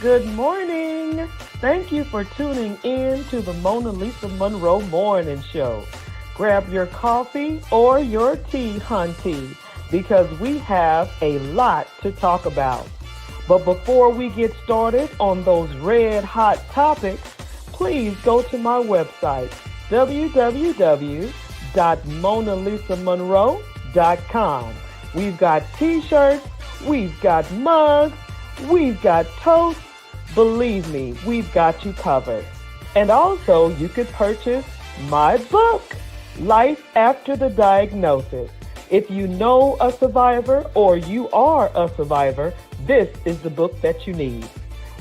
Good morning. Thank you for tuning in to the Mona Lisa Monroe Morning Show. Grab your coffee or your tea, hunty, because we have a lot to talk about. But before we get started on those red hot topics, please go to my website, www.monalisamonroe.com. We've got t-shirts, we've got mugs, we've got toast. Believe me, we've got you covered. And also, you could purchase my book, Life After the Diagnosis. If you know a survivor or you are a survivor, this is the book that you need.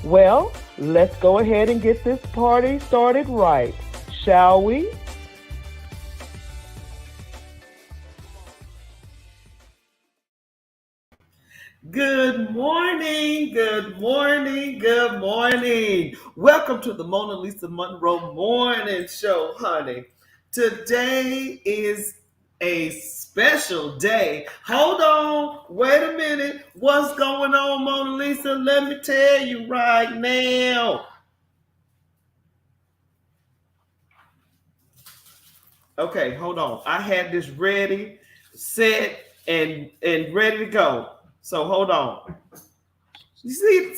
Well, let's go ahead and get this party started right, shall we? Good morning, good morning, good morning. Welcome to the Mona Lisa Monroe Morning Show, honey. Today is a special day. Hold on, wait a minute. What's going on, Mona Lisa? Let me tell you right now. Okay, hold on. I had this ready, set, and ready to go. So hold on. You see,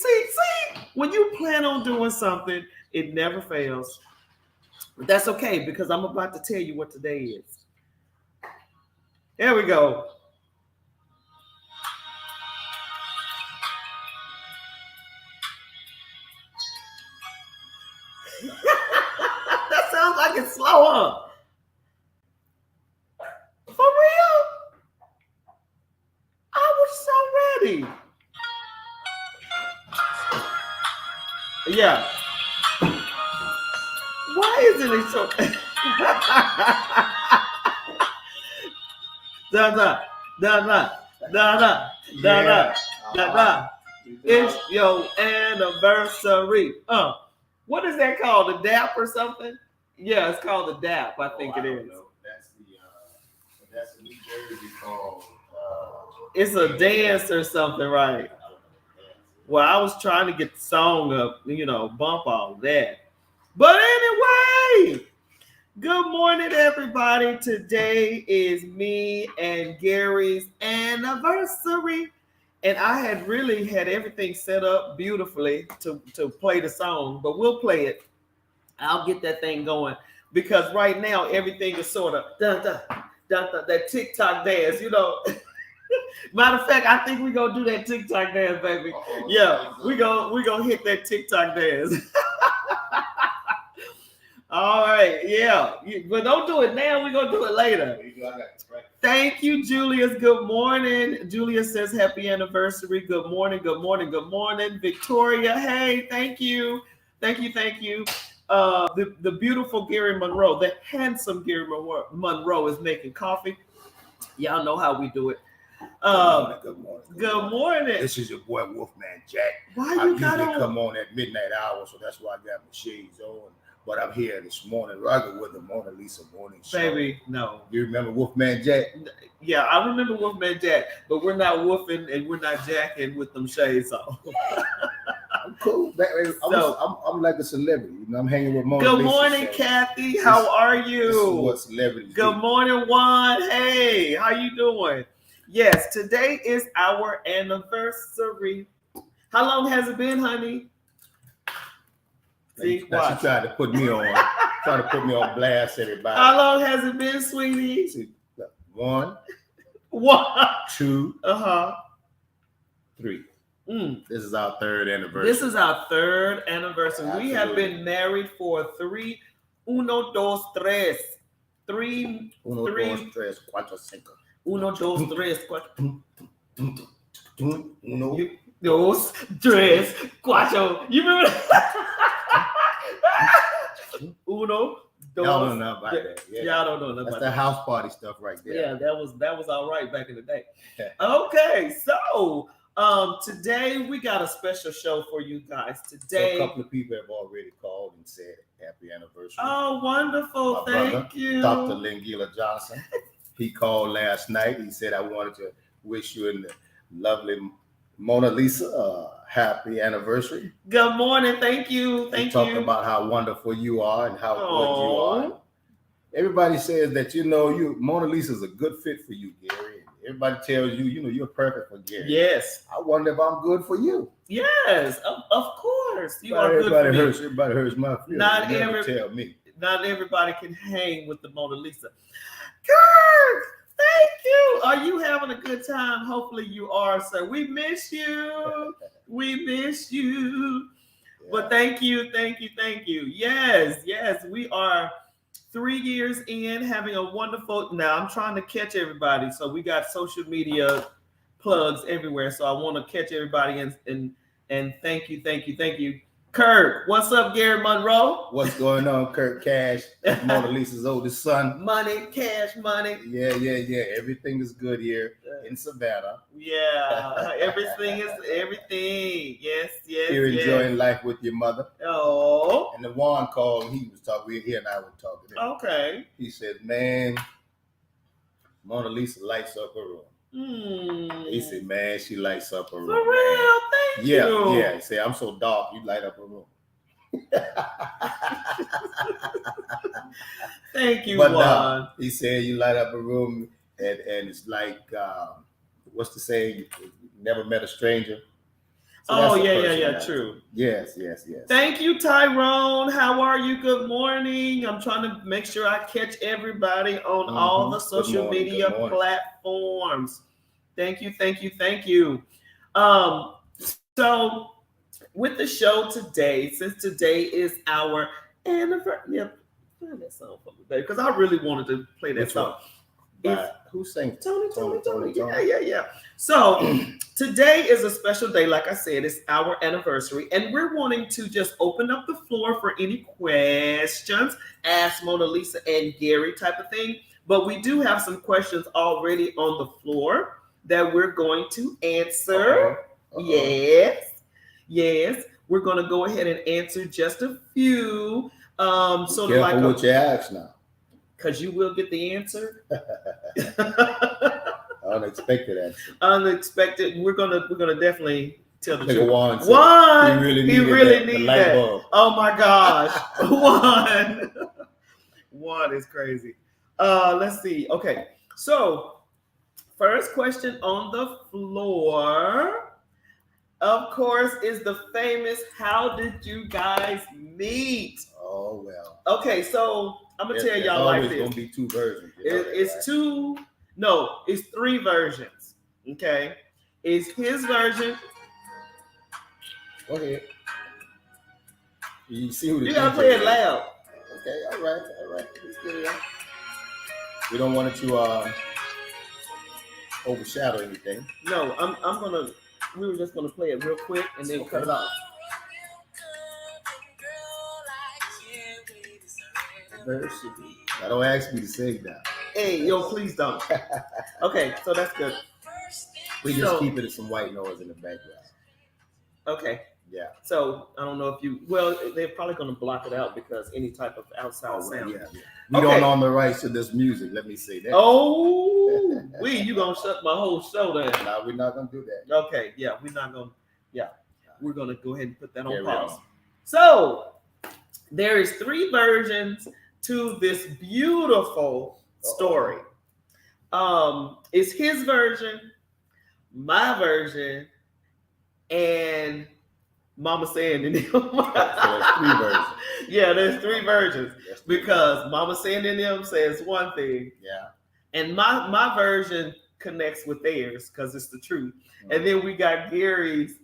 when you plan on doing something, it never fails. But that's okay because I'm about to tell you what today is. There we go. That sounds like it's slow, huh? For real? I was so ready. Yeah. Why isn't it so? Da da da da da da da da da da. It's your anniversary. What is that called? The DAP or something? Yeah, it's called the DAP. I think it is. That's the New Jersey called. It's a dance or something, right? Well, I was trying to get the song up, bump all that. But anyway, good morning, everybody. Today is me and Gary's anniversary. And I had really had everything set up beautifully to play the song, but we'll play it. I'll get that thing going because right now everything is sort of that TikTok dance, Matter of fact, I think we're gonna do that TikTok dance, baby. Yeah, we gonna hit that TikTok dance. All right, yeah. But don't do it now, we're gonna do it later. Thank you, Julius. Good morning. Julius says happy anniversary. Good morning, good morning, good morning. Victoria, hey, thank you. Thank you. The beautiful Gary Monroe, the handsome Gary Monroe is making coffee. Y'all know how we do it. Good morning. This is your boy Wolfman Jack. Why I you got usually on? come on at midnight hour, so that's why I got my shades on. But I'm here this morning, rather with the Mona Lisa Morning Show. Baby, no. You remember Wolfman Jack? Yeah, I remember Wolfman Jack, but we're not woofing and we're not jacking with them shades on. I'm cool. I'm like a celebrity. I'm hanging with Mona Good Lisa. morning, Kathy. How are you? This is what celebrities Good do. morning, Juan. Hey, how you doing? Yes, today is our anniversary. How long has it been, honey? See, now she tried to put me on blast, everybody. How long has it been, sweetie? See, look, 1, 2, 3. This is our third anniversary. This is our third anniversary. Absolutely. We have been married for 3, 1, 2, 3. 3, 1, 2, 3, 4, 5. 1, 2, 3, 4. 1, 2, 3, 4. You remember that? 1, 2. Y'all don't know about that. Yeah. Y'all don't know about that. That's the house party stuff right there. Yeah, that was all right back in the day. Okay, so today we got a special show for you guys. Today, so a couple of people have already called and said happy anniversary. Oh, wonderful! Thank you, Dr. Lingila Johnson. He called last night. He said, "I wanted to wish you and the lovely Mona Lisa, happy anniversary. Good morning. Thank you. We Thank talked you. about how wonderful you are and how good you Aw. are. Everybody says that Mona Lisa is a good fit for you, Gary. Everybody tells you, you're perfect for Gary. Yes. I wonder if I'm good for you. Yes. Of course. You are good for me. Everybody hurts my feelings. Not They never every- tell me. Not everybody can hang with the Mona Lisa. Kirk, thank you. Are you having a good time? Hopefully you are, sir. We miss you. We miss you. Yeah. But thank you. Yes, we are 3 years in, having a wonderful. Now I'm trying to catch everybody, so we got social media plugs everywhere. So I want to catch everybody and thank you. Kirk, what's up, Gary Monroe? What's going on, Kirk Cash? Mona Lisa's oldest son. Money, cash, money. Yeah. Everything is good here in Savannah. Yeah, everything is everything. Yes. You're enjoying life with your mother. Oh. And the Juan called, he was talking, he and I were talking. Okay. He said, man, Mona Lisa lights up her room. He said, man, she lights up her room. For real, thank you. Yeah. He said, I'm so dark, you light up her room. Thank you, But Juan. he said, you light up a room, and it's like, what's the saying? You never met a stranger. So Oh, that's a yeah, personality. true. Yes. Thank you, Tyrone. How are you? Good morning. I'm trying to make sure I catch everybody on all the social media platforms. Thank you. So with the show today, since today is our anniversary, play that song for me, baby, because I really wanted to play that song. Who sang? Tony. Yeah. So today is a special day. Like I said, it's our anniversary, and we're wanting to just open up the floor for any questions, ask Mona Lisa and Gary type of thing. But we do have some questions already on the floor that we're going to answer. Yes. We're going to go ahead and answer just a few. So careful what you ask now. Because you will get the answer. Unexpected answer. Unexpected. We're gonna definitely tell the truth. Juan, he really needs that. Oh my gosh. Juan is crazy. Let's see. Okay. So first question on the floor, of course, is the famous, how did you guys meet? Oh, well. Okay, so I'm going to tell y'all like this. It's going to be two versions. It's 3 versions. Okay? It's his version. Go ahead. You see who the You got to play it loud. Okay, all right. We don't want it to overshadow anything. No, we were just gonna play it real quick and then cut it off. Now don't ask me to sing now. Hey, yo, please don't. Okay, so that's good. We just keep it as some white noise in the background. Okay. Yeah. So I don't know if they're probably gonna block it out because any type of outside sound. Yeah. We don't own the rights to this music. Let me say that. Oh, you gonna shut my whole show down? No, we're not gonna do that. Okay, yeah, we're not gonna. Yeah, we're gonna go ahead and put that on pause. So there is 3 versions to this beautiful story. It's his version, my version, and Mama Sandy. So there's 3 versions. Yeah, there's 3 versions because Mama Sandy and them says one thing. Yeah. And my version connects with theirs because it's the truth. Mm-hmm. And then we got Gary's.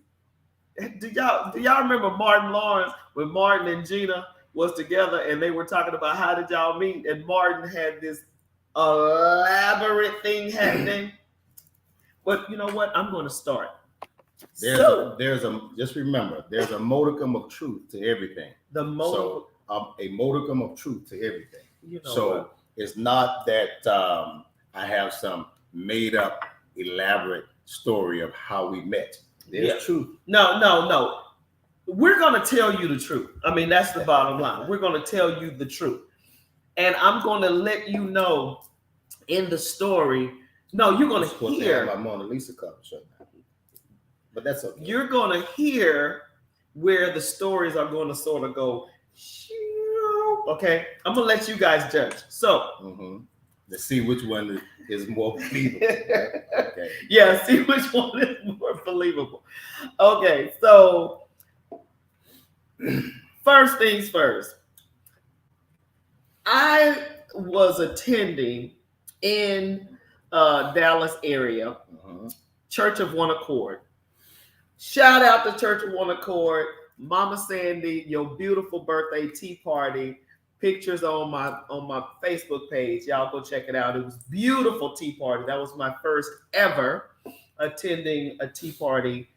Do y'all remember Martin Lawrence when Martin and Gina was together and they were talking about how did y'all meet? And Martin had this elaborate thing happening. But you know what? I'm going to start. Just remember, there's a modicum of truth to everything. A modicum of truth to everything. What? It's not that I have some made up elaborate story of how we met. There's truth. No. We're going to tell you the truth. I mean, that's the bottom line. We're going to tell you the truth. And I'm going to let you know in the story. No, you're going to hear. My Mona Lisa cover right now. But that's okay. You're going to hear where the stories are going to sort of go. Okay, I'm gonna let you guys judge. So, let's see which one is more believable. Right? Okay. Yeah, see which one is more believable. Okay, so first things first. I was attending in Dallas area, Church of One Accord. Shout out to Church of One Accord. Mama Sandy, your beautiful birthday tea party. Pictures on my Facebook page. Y'all go check it out. It was beautiful tea party. That was my first ever attending a tea party,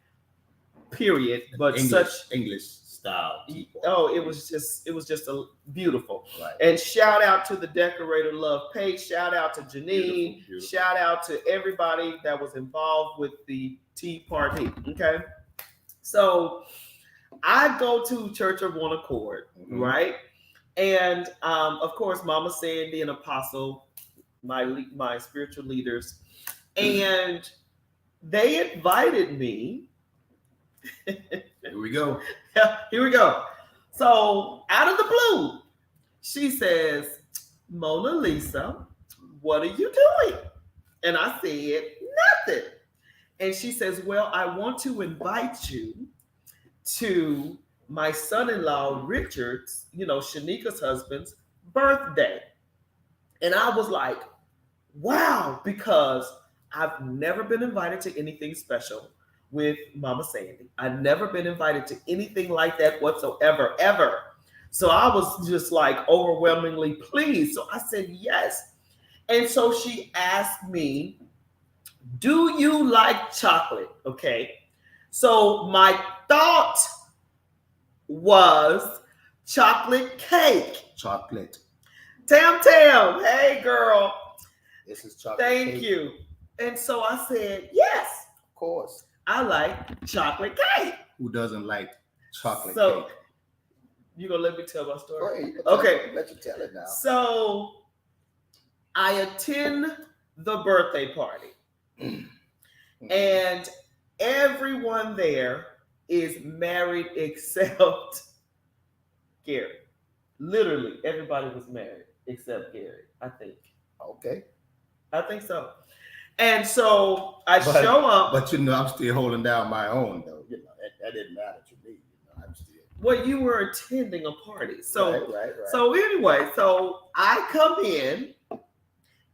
period. But English style tea party. Oh, it was just a beautiful. Right. And shout out to the Decorator Love page. Shout out to Janine. Beautiful. Shout out to everybody that was involved with the tea party. Okay. So I go to Church of One Accord, right? And of course, Mama Sandy and Apostle, my spiritual leaders, and they invited me. Here we go. Yeah, here we go. So out of the blue, she says, Mona Lisa, what are you doing? And I said, nothing. And she says, well, I want to invite you to my son-in-law Richard's, Shanika's husband's birthday. And I was like, wow, because I've never been invited to anything special with Mama Sandy. I've never been invited to anything like that whatsoever, ever. So I was just like overwhelmingly pleased. So I said yes. And so she asked me, do you like chocolate? Okay. So my thought was chocolate cake. Chocolate. Tam, hey girl. This is chocolate Thank cake. you. And so I said, yes. Of course. I like chocolate cake. Who doesn't like chocolate So, cake? You gonna let me tell my story? Go ahead. Okay. Let you tell it now. So I attend the birthday party. And everyone there is married except Gary. Literally, everybody was married except Gary, I think. Okay. I think so. And so I show up. But I'm still holding down my own, though. That didn't matter to me. I'm still. Well, you were attending a party. So, right. So anyway, so I come in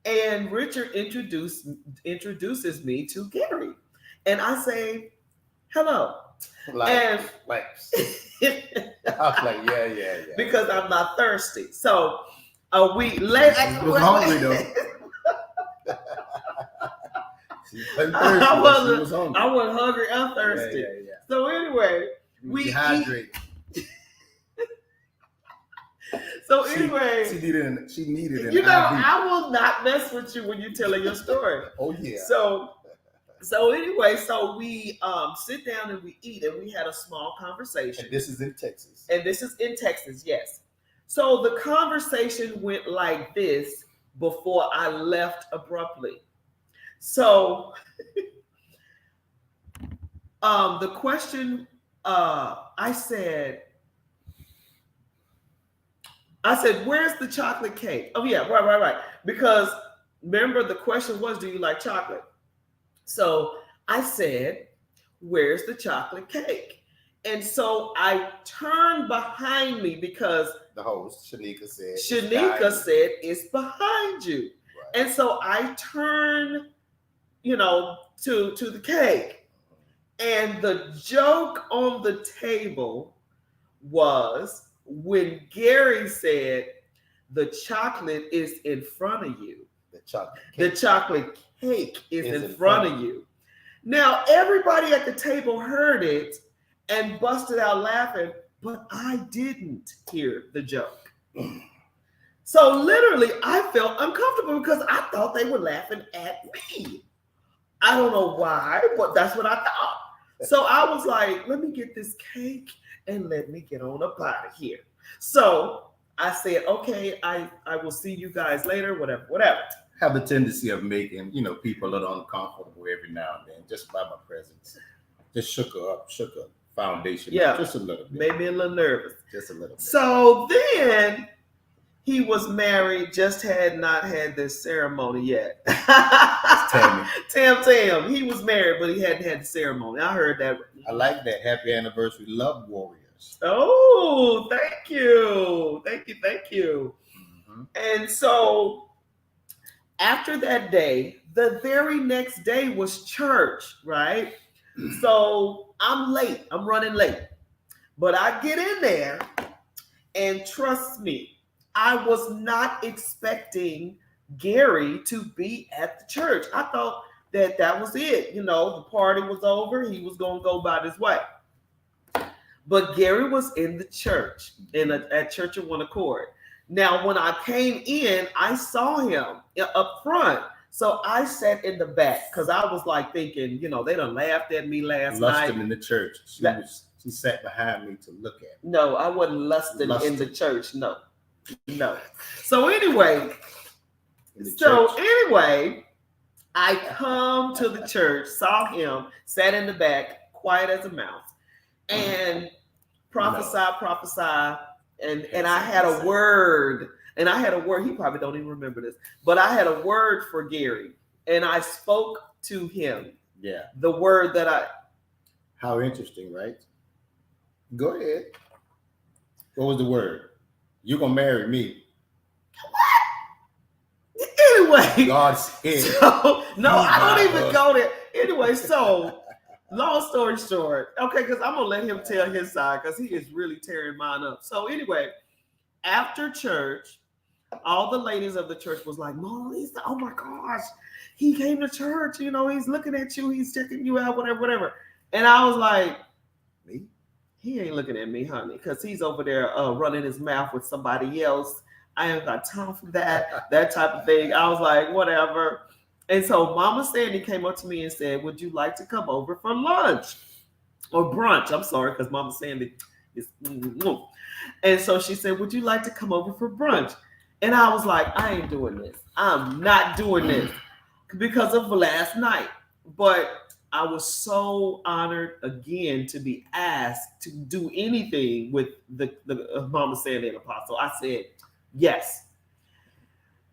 and Richard introduces me to Gary. And I say, hello. I was like, yeah. Because I'm not thirsty. So a week later. I was hungry, though. I wasn't hungry. I'm thirsty. Yeah. So anyway, we dehydrated. So anyway, she needed an IV. I will not mess with you when you're telling your story. Oh yeah. So anyway, so we sit down and we eat, and we had a small conversation. And this is in Texas. Yes. So the conversation went like this before I left abruptly. So the question, I said, where's the chocolate cake? Oh yeah, right. Because remember the question was, do you like chocolate? So I said, where's the chocolate cake? And so I turned behind me because the host, Shanika said it's behind you. Right. And so I turned, to the cake. And the joke on the table was when Gary said, the chocolate is in front of you. The chocolate cake is in front of you. Now, everybody at the table heard it and busted out laughing, but I didn't hear the joke. So literally, I felt uncomfortable because I thought they were laughing at me. I don't know why, but that's what I thought. So I was like, let me get this cake and let me get on up out of here. So I said, okay, I will see you guys later, whatever. Have a tendency of making, people a little uncomfortable every now and then, just by my presence. Just shook her up, shook her foundation. Yeah. Just a little bit. Made me a little nervous. Just a little bit. So then he was married, just had not had this ceremony yet. Tammy. Tam. He was married, but he hadn't had the ceremony. I heard that. I like that. Happy anniversary, love warriors. Oh, thank you. Thank you. Mhm. And so after that day, the very next day was church, right? So I'm late. I'm running late. But I get in there, and trust me, I was not expecting Gary to be at the church. I thought that was it. You know, the party was over. He was going to go about his way. But Gary was in the church, at Church of One Accord. Now, when I came in, I saw him up front. So I sat in the back because I was like thinking, you know, they done laughed at me last night. Lusted in the church. She sat behind me to look at me. No, I wasn't lusting in the church. No. So anyway, I come to the church, saw him, sat in the back, quiet as a mouse, and prophesy, and I had a word. And I had a word. He probably don't even remember this, but I had a word for Gary, and I spoke to him. Yeah. The word that I. How interesting, right? Go ahead. What was the word? You're gonna marry me. Anyway. God said. So, no, I don't even go there. Anyway, so long story short, okay, because I'm gonna let him tell his side because he is really tearing mine up. So anyway, after church, all the ladies of the church was like, Mona Lisa, oh my gosh, he came to church, you know, he's looking at you, he's checking you out, whatever. And I was like, me? He ain't looking at me, honey, because he's over there running his mouth with somebody else. I ain't got time for that type of thing. I was like, whatever. And so Mama Sandy came up to me and said, would you like to come over for lunch? Or brunch, I'm sorry, because Mama Sandy is... And so she said, would you like to come over for brunch? And I was like, I ain't doing this. I'm not doing this because of last night. But I was so honored again to be asked to do anything with the Mama Sandy and Apostle. I said, yes.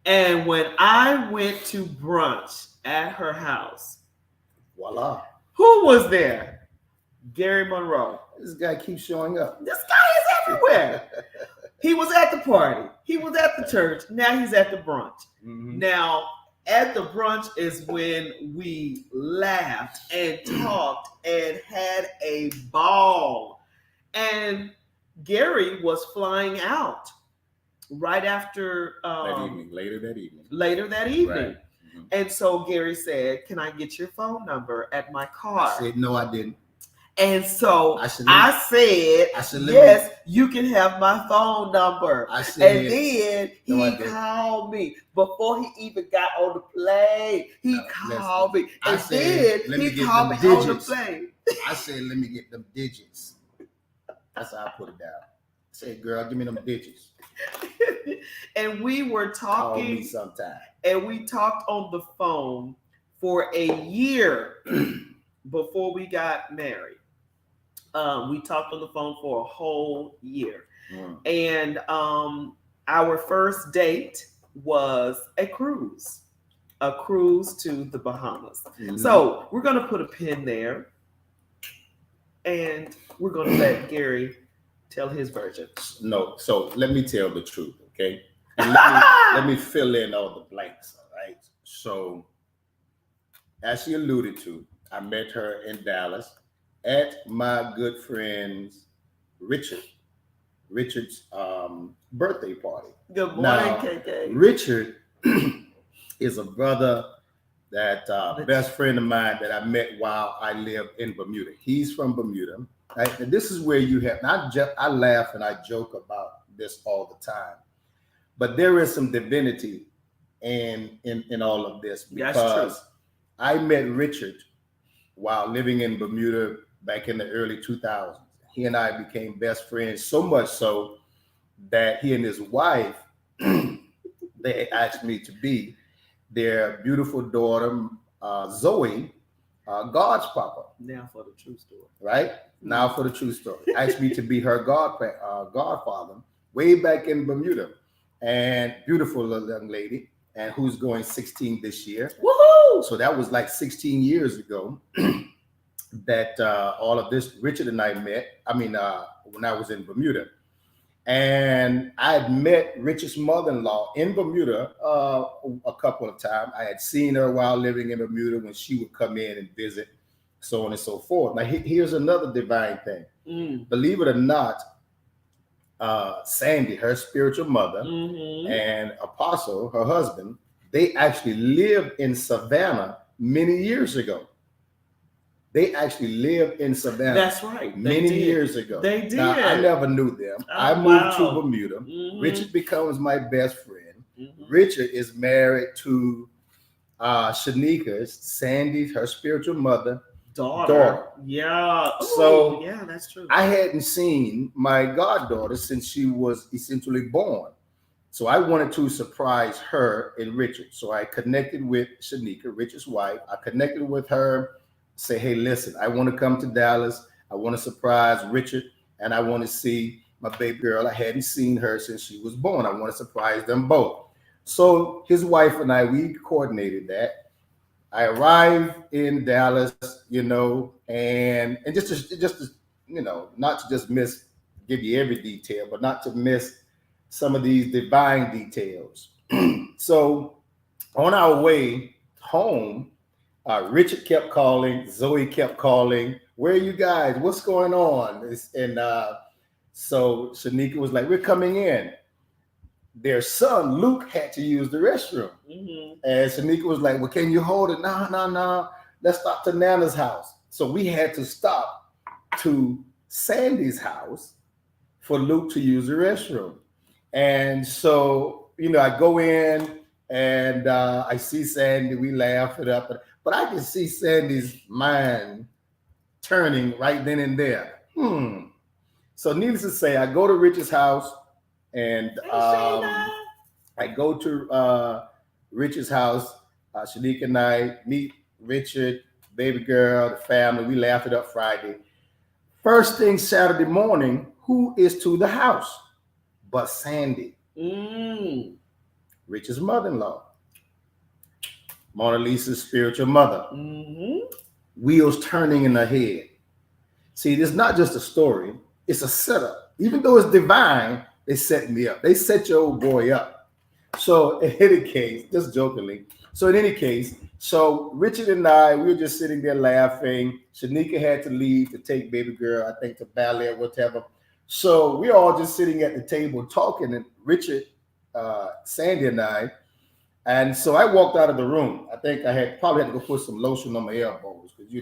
And when I went to brunch at her house, voila. Who was there? Gary Monroe. This guy keeps showing up. This guy is everywhere. He was at the party. He was at the church. Now he's at the brunch. Mm-hmm. Now, at the brunch is when we laughed and talked and had a ball. And Gary was flying out right after later that evening. Right. Mm-hmm. And so Gary said, can I get your phone number at my car? I said, no, I didn't. And so I said, yes, you can have my phone number. I said, and then he called me before he even got on the plane. He called me. And then he called me on the plane. I said, let me get them digits. That's how I put it down. I said, girl, give me them digits. And we were talking. Call me sometime. And we talked on the phone for a year before we got married. We talked on the phone for a whole year. And our first date was a cruise to the Bahamas. Mm-hmm. So we're going to put a pin there and we're going to let Gary tell his version. No, so let me tell the truth, okay? And let me fill in all the blanks, all right? So as she alluded to, I met her in Dallas at my good friend's Richard's birthday party. Good morning, now, KK. Richard is a brother that best friend of mine that I met while I lived in Bermuda. He's from Bermuda. Right? And this is where you have, I laugh and I joke about this all the time, but there is some divinity in all of this because I met Richard while living in Bermuda back in the early 2000s. He and I became best friends, so much so that he and his wife, they asked me to be their beautiful daughter, Zoe, God's papa. Now for the true story. Right? Now for the true story. Asked me to be her godfather way back in Bermuda. And beautiful little young lady, and who's going 16 this year. Woohoo! So that was like 16 years ago that all of this, Richard and I met. When I was in Bermuda. And I had met Richard's mother-in-law in Bermuda a couple of times. I had seen her while living in Bermuda when she would come in and visit, so on and so forth. Now, here's another divine thing. Believe it or not, Sandy, her spiritual mother, and Apostle, her husband, they actually lived in Savannah many years ago. They actually lived in Savannah. That's right. Many years ago. They did. Now, I never knew them. I moved to Bermuda. Richard becomes my best friend. Richard is married to Shanika's, Sandy, her spiritual mother, daughter. Yeah. So yeah, that's true. I hadn't seen my goddaughter since she was essentially born. So I wanted to surprise her and Richard. So I connected with Shanika, Richard's wife. I connected with her. Say, hey, listen, I want to come to Dallas. I want to surprise Richard, and I want to see my baby girl. I hadn't seen her since she was born. I want to surprise them both. So his wife and I, we coordinated that. I arrived in Dallas, and just to not to just give you every detail, but not to miss some of these divine details. So on our way home, Richard kept calling, Zoe kept calling. Where are you guys? What's going on? So Shanika was like, we're coming in. Their son, Luke, had to use the restroom. And Shanika was like, well, can you hold it? No. Let's stop to Nana's house. So we had to stop to Sandy's house for Luke to use the restroom. And so, I go in and I see Sandy, we laugh it up. But I can see Sandy's mind turning right then and there. So needless to say, I go to Richard's house and I go to Richard's house. Shanika and I meet Richard, baby girl, the family. We laughed it up Friday. First thing Saturday morning, who is to the house but Sandy? Richard's mother-in-law. Mona Lisa's spiritual mother. Wheels turning in her head. See, it's not just a story, it's a setup. Even though it's divine, they set me up. They set your old boy up. So in any case, just jokingly. So in any case, so Richard and I, we were just sitting there laughing. Shanika had to leave to take baby girl, I think to ballet or whatever. So we're all just sitting at the table talking, and Richard, Sandy and I. And so I walked out of the room. I think I probably had to go put some lotion on my elbows because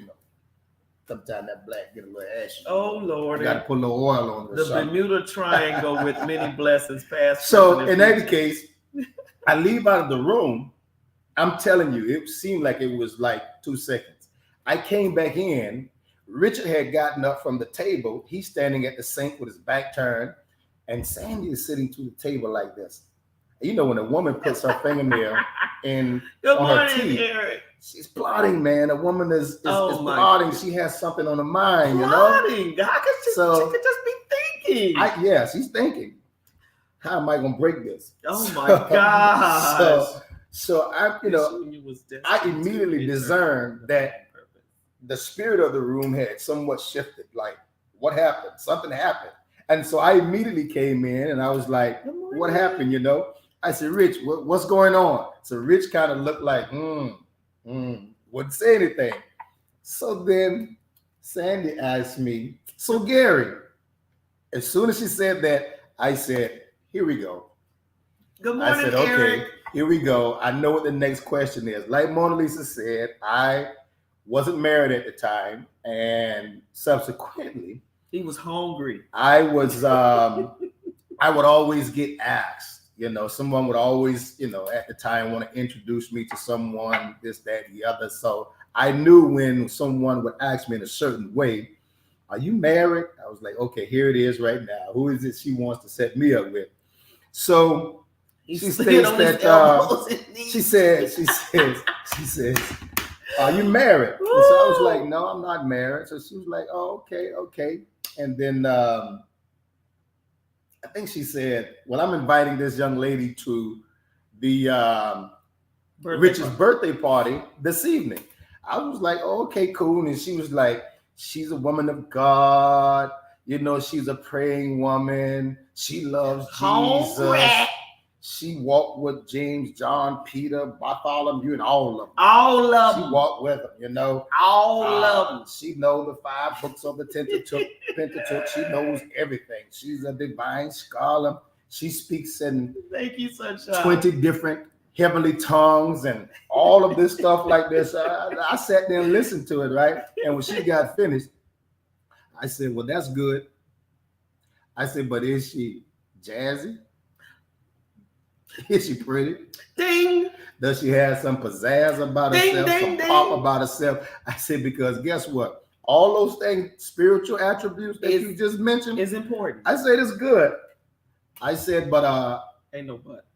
sometimes that black get a little ashy. Oh Lord! Got to put a little oil on it. The Bermuda Triangle with many blessings past. So in any case, I leave out of the room. I'm telling you, it seemed like it was like 2 seconds. I came back in. Richard had gotten up from the table. He's standing at the sink with his back turned, and Sandy is sitting to the table like this. When a woman puts her fingernail on her teeth, Eric. She's plotting, man. A woman is plotting. She has something on her mind, plotting. How could she could just be thinking? She's thinking. How am I gonna break this? Oh my gosh. So I immediately discerned that the spirit of the room had somewhat shifted. Like, what happened? Something happened. And so I immediately came in and I was like, what happened? I said, Rich, what's going on? So Rich kind of looked like, wouldn't say anything. So then Sandy asked me, so Gary, as soon as she said that, I said, here we go. Good morning, I said, okay, Eric. Here we go. I know what the next question is. Like Mona Lisa said, I wasn't married at the time. And subsequently, he was hungry. I was, I would always get asked. Someone would always, at the time want to introduce me to someone, this, that, the other. So I knew when someone would ask me in a certain way, are you married? I was like, okay, here it is right now. Who is it she wants to set me up with? So she states that, she says, are you married? And so I was like, no, I'm not married. So she was like, oh, okay. And then I think she said, well, I'm inviting this young lady to the Richard's birthday party this evening. I was like, oh, okay, cool. And she was like, she's a woman of God. You know, she's a praying woman. She loves Jesus. She walked with James, John, Peter, Bartholomew, and all of them. All of them. She walked with them, you know. All of them. She knows the 5 books of the Pentateuch. She knows everything. She's a divine scholar. She speaks in Thank you, Sunshine. 20 different heavenly tongues and all of this stuff like this. I sat there and listened to it, right? And when she got finished, I said, well, that's good. I said, but is she jazzy? Is she pretty? Ding. Does she have some pizzazz about herself, some pop about herself? I said, because guess what? All those things, spiritual attributes that you just mentioned, is important. I said it's good. I said, but ain't no but.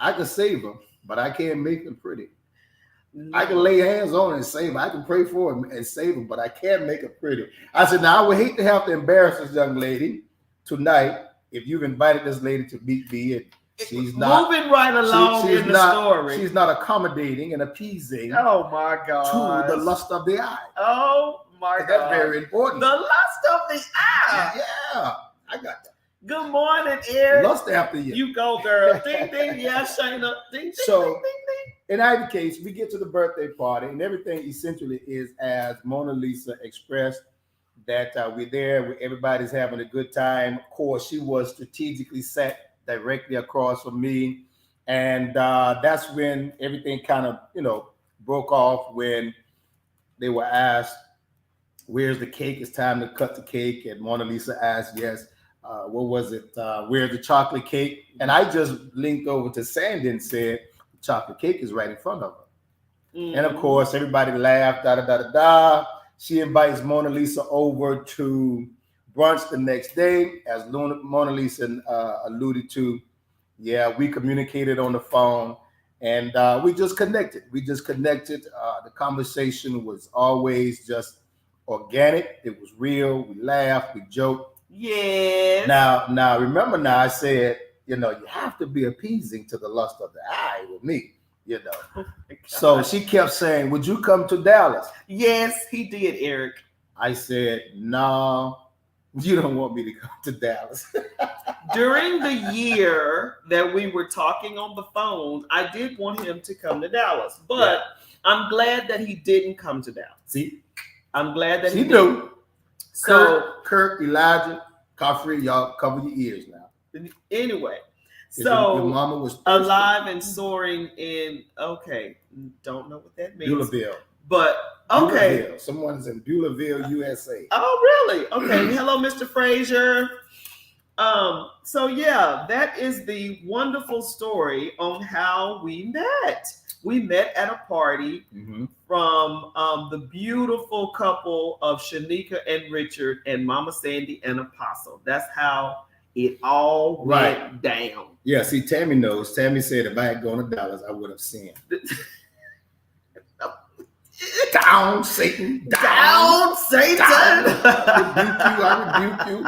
I can save her, but I can't make her pretty. No. I can lay hands on her and save her. I can pray for her and save her, but I can't make her pretty. I said, now I would hate to have to embarrass this young lady tonight if you've invited this lady to meet me and she's not moving right along in the story. She's not accommodating and appeasing. Oh my God! To the lust of the eye. Oh my God! That's very important. The lust of the eye. Yeah, I got that. Good morning, Eric. Lust after you. You go, girl. Ding ding. Yeah, Shayna. Ding ding. So, ding, ding, ding. In either case, we get to the birthday party, and everything essentially is as Mona Lisa expressed. That we're there, everybody's having a good time. Of course, she was strategically set directly across from me, and that's when everything kind of broke off when they were asked, where's the cake? It's time to cut the cake. And Mona Lisa asked, yes, what was it? Where's the chocolate cake? And I just linked over to Sandy and said, the chocolate cake is right in front of her. Mm. And of course, everybody laughed, da. She invites Mona Lisa over to brunch the next day. As Mona Lisa alluded to, yeah, we communicated on the phone and we just connected. The conversation was always just organic. It was real. We laughed, we joked. Yeah. Now, remember now I said, you have to be appeasing to the lust of the eye with me. Oh so she kept saying, would you come to Dallas? Yes, he did, Eric. I said, no, you don't want me to come to Dallas. During the year that we were talking on the phone, I did want him to come to Dallas, but I'm glad that he didn't come to Dallas. See? I'm glad that he didn't. So Kirk, Elijah, Coffrey, y'all cover your ears now. Anyway. So your mama was alive and soaring in, okay, don't know what that means. Beulahville. But, okay. Beulahville. Someone's in Beulahville, USA. Oh, really? Okay. Hello, Mr. Frazier. So, yeah, that is the wonderful story on how we met. We met at a party from the beautiful couple of Shanika and Richard and Mama Sandy and Apostle. That's how it all went down. Yeah, see, Tammy knows. Tammy said if I had gone to Dallas, I would have sinned. Down, Satan. Down, Satan. I rebuke you.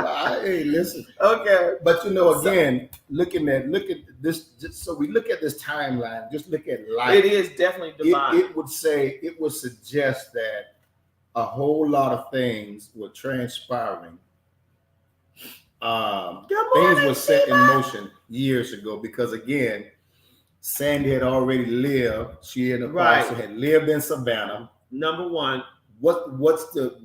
Hey, listen. Okay. But again, look at this. So we look at this timeline. Just look at life. It is definitely divine. It would suggest that a whole lot of things were transpiring. Things were set in motion years ago because again, Sandy had already lived. She and Apostle had lived in Savannah. Number one, what's the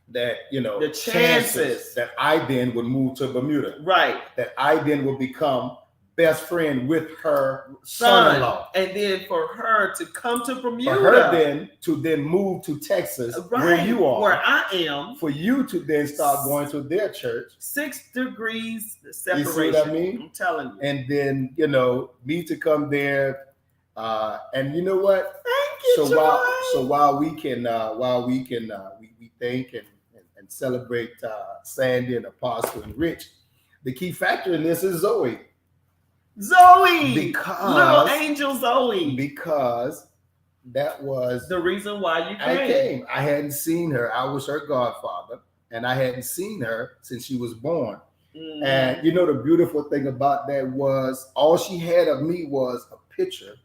the chances that I then would move to Bermuda? Right. That I then would become best friend with her son-in-law, and then for her to come to Bermuda, for her then to move to Texas, where you are, where I am, for you to then start going to their church. 6 degrees separation. You see what I mean? I'm telling you. And then me to come there, and you know what? Thank you. So while we thank and celebrate Sandy and Apostle and Rich, the key factor in this is Zoe. Because little angel Zoe. Because that was The reason why you I came. came. I hadn't seen her. I was her godfather, and I hadn't seen her since she was born. Mhm. And you know, the beautiful thing about that was all she had of me was a picture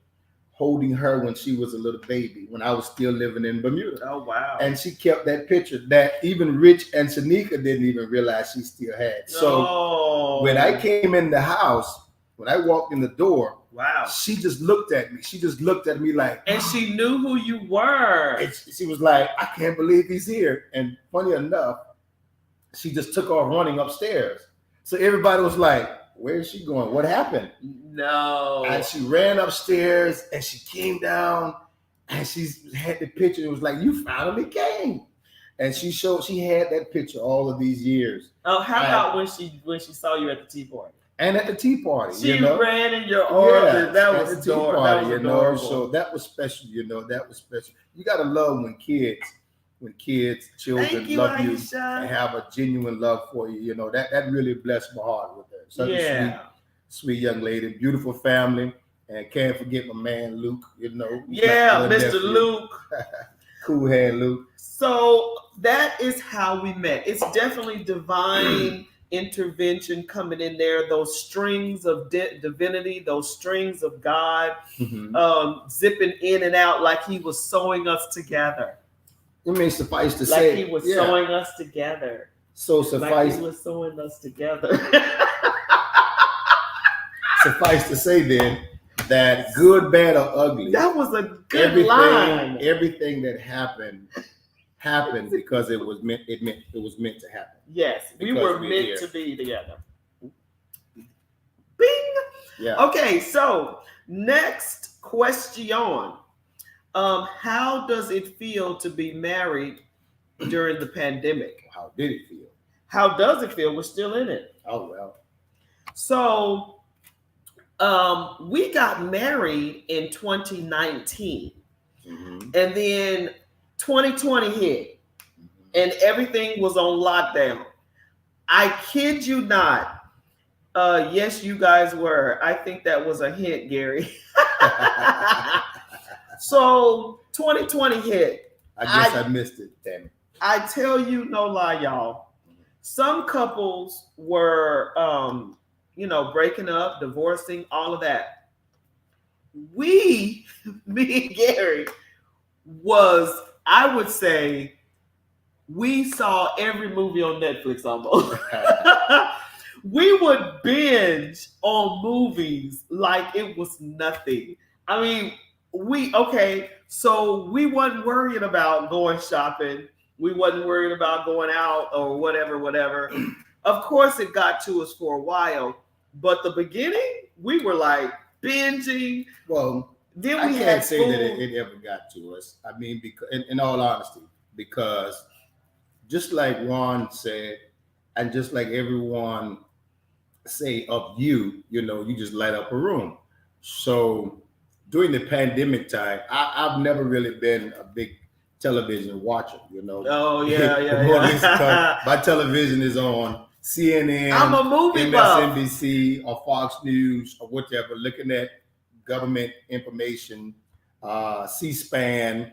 holding her when she was a little baby, when I was still living in Bermuda. Oh wow. And she kept that picture that even Rich and Shanika didn't even realize she still had. So Oh. when I came in the house, when I walked in the door, Wow. she just looked at me. She just looked at me like, And she knew who you were. and she was like, I can't believe he's here. And funny enough, she just took off running upstairs. So everybody was like, where is she going? What happened? No. And she ran upstairs and she came down and she had the picture. It was like, you finally came. And she had that picture all of these years. Oh, how about when she saw you at the tea party? And at the tea party, She you know? ran in your arms. Yeah, and that at was the tea adorable. party, That was you know. adorable. So that was special, you know. That was special. You gotta love when children Thank you, love you Aisha. and have a genuine love for you. You know, that really blessed my heart with her. Such a sweet young lady, beautiful family, and can't forget my man Luke. You know, Yeah, my Mr. nephew. Luke. Cool head Luke. So that is how we met. It's definitely divine intervention coming in there. Those strings of divinity, those strings of God, zipping in and out like He was sewing us together. It means suffice to Like say, He was sewing us together. So Like suffice He was sewing us together. suffice to say then that good, bad, or ugly. That was a good line. Everything that happened because it was meant to happen. Yes, we Because were we're meant here. to be together. Bing. Yeah. Okay, so next question. How does it feel to be married during the pandemic? How did it feel? How does it feel? We're still in it. Oh well. So we got married in 2019, Mm-hmm. and then 2020 hit, and everything was on lockdown. I kid you not. Yes, you guys were. I think that was a hint, Gary. So 2020 hit. I guess I missed it. Damn it. I tell you, no lie, y'all. Some couples were, breaking up, divorcing, all of that. Me and Gary I would say, we saw every movie on Netflix almost. We would binge on movies like it was nothing. I mean, so we wasn't worried about going shopping. We wasn't worried about going out or whatever. Of course, it got to us for a while, but the beginning, we were like binging. Well, Then I we can't had say food. that it ever got to us. I mean, because in all honesty, because just like Ron said, and just like everyone say of you, you just light up a room. So during the pandemic time, I've never really been a big television watcher, Oh yeah. My television is on CNN, I'm a movie buff. MSNBC, or Fox News, or whatever, looking at government information, C-SPAN,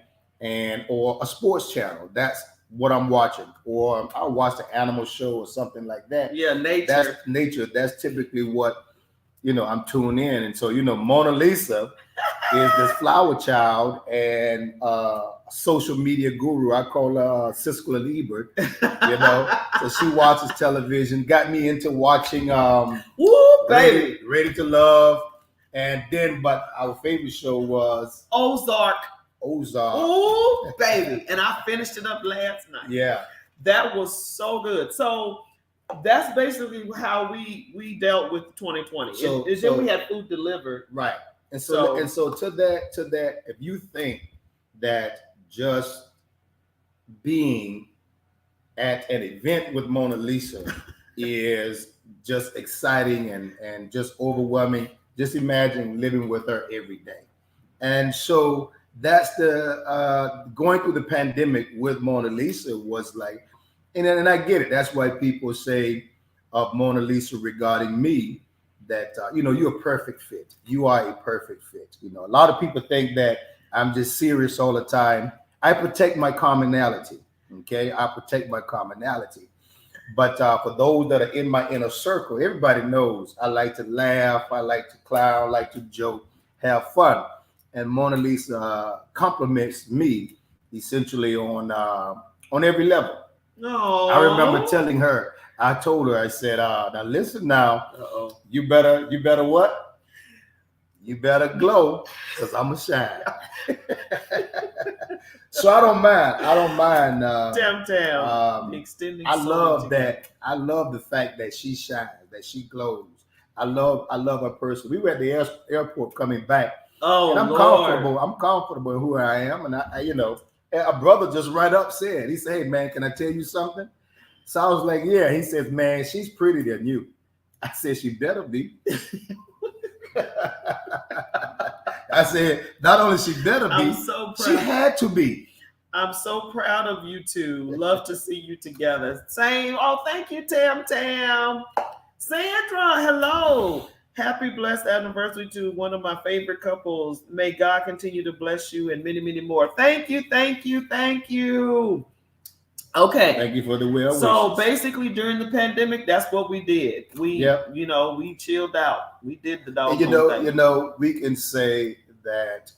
or a sports channel. That's what I'm watching. Or I'll watch the animal show or something like that. Yeah, nature. That's nature. That's typically what I'm tuned in. And so Mona Lisa is this flower child and social media guru. I call her Siskel and Ebert. So she watches television. Got me into watching Woo, baby. Ready to Love. And then, but our favorite show was Ozark. Ozark. Ooh, baby. And I finished it up last night. Yeah. That was so good. So that's basically how we dealt with 2020. So then we had food delivered. Right. And so to that, if you think that just being at an event with Mona Lisa is just exciting and just overwhelming, just imagine living with her every day. And so that's the going through the pandemic with Mona Lisa was like, and I get it. That's why people say of Mona Lisa regarding me that you're a perfect fit. You are a perfect fit. A lot of people think that I'm just serious all the time. I protect my commonality. Okay, I protect my commonality. But for those that are in my inner circle, everybody knows I like to laugh, I like to clown, I like to joke, have fun. And Mona Lisa compliments me essentially on every level. No. I remember telling her, I told her, I said, now listen now, Uh-oh. you better what? You better glow, because I'm a shine. So I don't mind. Extending. I love that. I love the fact that she shines, that she glows. I love her person. We were at the airport coming back. Oh, and I'm Lord. comfortable. I'm comfortable in who I am. And I a brother just right up said, he said, hey man, can I tell you something? So I was like, yeah. He says, man, she's prettier than you. I said, she better be. I said, not only she better be, I'm so proud. She had to be. I'm so proud of you two. Love to see you together. Same. Oh, thank you, Tam. Sandra, hello. Happy blessed anniversary to one of my favorite couples. May God continue to bless you and many, many more. Thank you. Okay. Thank you for the well So wishes. Basically, during the pandemic, that's what we did. We chilled out. We did the dog. thing. We can say that,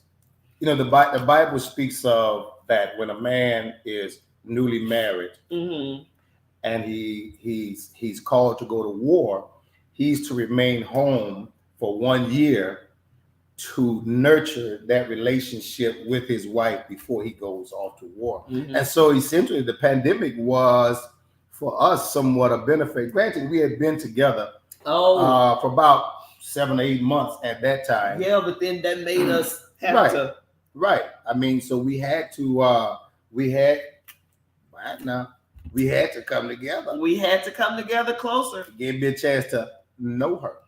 the Bible speaks of that when a man is newly married and he's called to go to war, he's to remain home for 1 year to nurture that relationship with his wife before he goes off to war. And so essentially the pandemic was for us somewhat a benefit. Granted, we had been together for about 7 or 8 months at that time. Yeah, but then that made us have to. Right. I mean, so we had to we had to come together. We had to come together closer. Give me a chance to know her.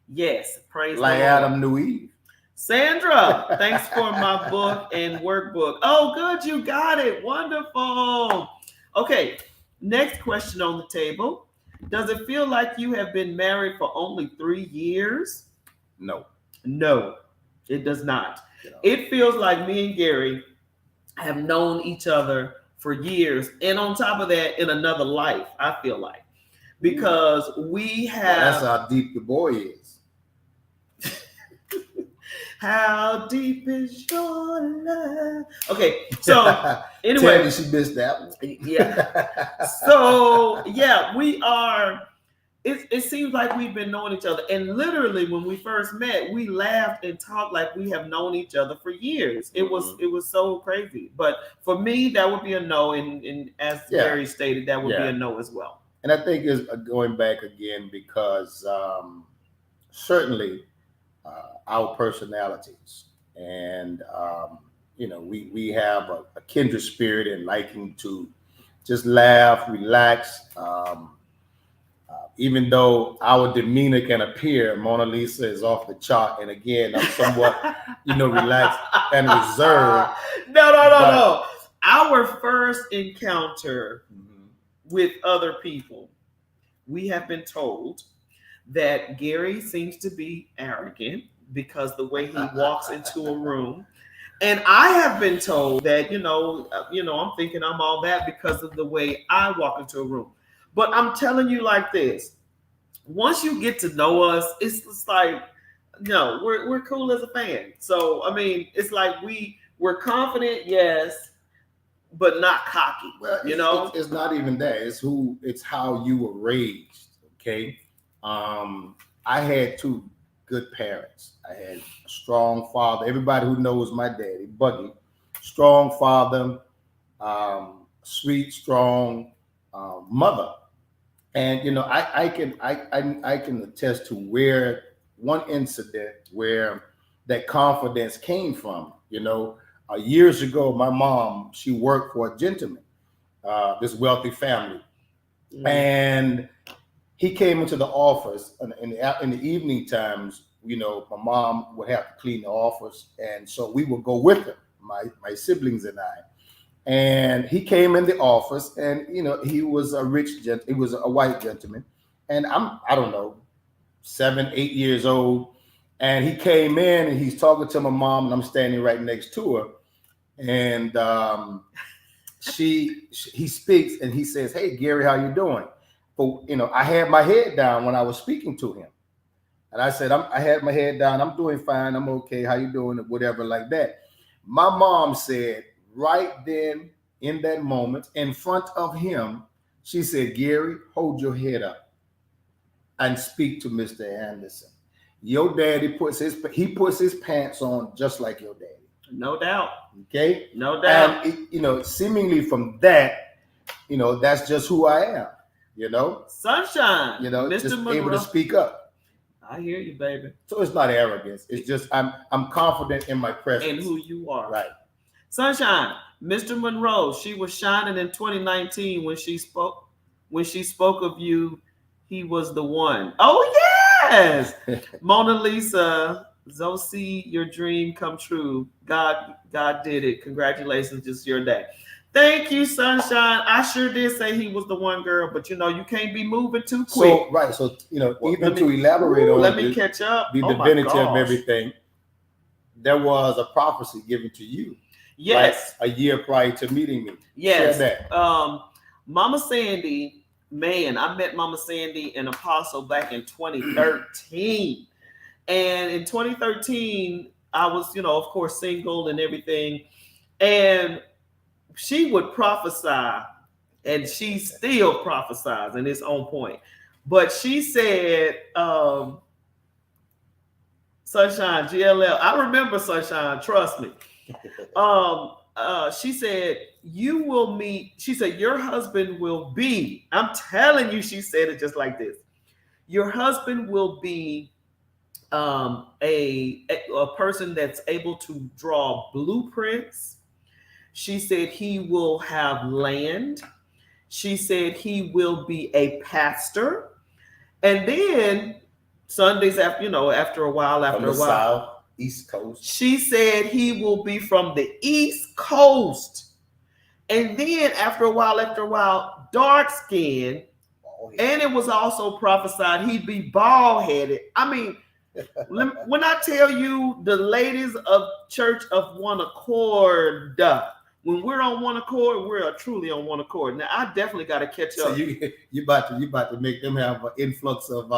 Yes, praise like the Lord. Adam knew Eve. Sandra, thanks for my book and workbook. Oh, good, you got it. Wonderful. Okay, next question on the table. Does it feel like you have been married for only 3 years? No, it does not. It feels like me and Gary have known each other for years. And on top of that, in another life, I feel like. Because we have... Well, that's how deep the boy is. How deep is your love? Okay, so anyway. Tell me she missed that one. Yeah. So, yeah, we are... It seems like we've been knowing each other. And literally, when we first met, we laughed and talked like we have known each other for years. It was so crazy. But for me, that would be a no. And as Gary stated, that would be a no as well. And I think is going back again because certainly our personalities and, we have a kindred spirit and liking to just laugh, relax. Even though our demeanor can appear, Mona Lisa is off the chart. And again, I'm somewhat, relaxed and reserved. No. Our first encounter with other people, we have been told that Gary seems to be arrogant because the way he walks into a room. And I have been told that, I'm thinking I'm all that because of the way I walk into a room. But I'm telling you like this, once you get to know us, it's just like, no, we're cool as a fan. So, I mean, it's like we're confident, yes, but not cocky. Well, it's not even that. It's how you were raised. Okay. I had 2 good parents. I had a strong father. Everybody who knows my daddy, Buggy, strong father, sweet, strong mother. And I can attest to where one incident where that confidence came from. Years ago, my mom, she worked for a gentleman, this wealthy family, and he came into the office in the evening times. My mom would have to clean the office, and so we would go with him, my siblings and I. And he came in the office, and he was a he was a white gentleman, and I don't know, 7, 8 years old, and he came in and he's talking to my mom, and I'm standing right next to her, and he speaks and he says, "Hey, Gary, how you doing?" But I had my head down when I was speaking to him, and I said, I had my head down. I'm doing fine. I'm okay. How you doing? Or whatever like that. My mom said right then in that moment in front of him, she said, "Gary, hold your head up and speak to Mr. Anderson. Your daddy puts his pants on just like your daddy." No doubt. Okay. No doubt. And seemingly from that, that's just who I am. Sunshine. Mr. just Monroe. Able to speak up. I hear you, baby. So it's not arrogance. It's just I'm confident in my presence and who you are. Right. Sunshine. Mr. Monroe. She was shining in 2019 when she spoke. When she spoke of you, he was the one. Oh yes. Mona Lisa. Zoe, your dream come true. God did it. Congratulations, just your day. Thank you, Sunshine. I sure did say he was the one, girl, but you can't be moving too quick. So even to elaborate on, let me catch up. The divinity of everything. There was a prophecy given to you. Yes, a year prior to meeting me. Yes, share that. Mama Sandy, man, I met Mama Sandy and Apostle back in 2013. And in 2013, I was, of course, single and everything. And she would prophesy, and she still prophesies, and it's on point. But she said, Sunshine, GLL. I remember Sunshine, trust me. She said, you will meet, she said, your husband will be, I'm telling you, she said it just like this. Your husband will be a person that's able to draw blueprints. She said he will have land. She said he will be a pastor. And then Sundays after a while, South, East Coast. She said he will be from the East Coast. And then after a while, dark skinned. And it was also prophesied he'd be bald headed. I mean, when I tell you the ladies of Church of One Accord, when we're on one accord, we're truly on one accord. Now I definitely got to catch up. So you about to make them have an influx of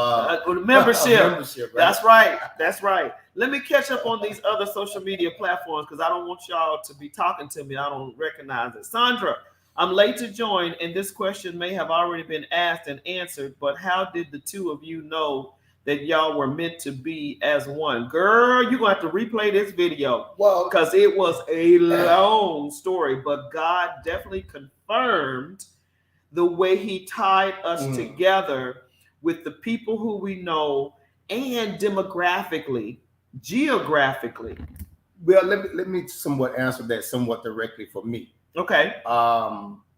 membership. Right? That's right. Let me catch up on these other social media platforms because I don't want y'all to be talking to me. I don't recognize it. Sandra, I'm late to join, and this question may have already been asked and answered. But how did the two of you know that y'all were meant to be as one? Girl, you're going to have to replay this video. Well, because it was a long story, but God definitely confirmed the way he tied us together with the people who we know and demographically, geographically. Well, let me somewhat answer that somewhat directly for me. Okay.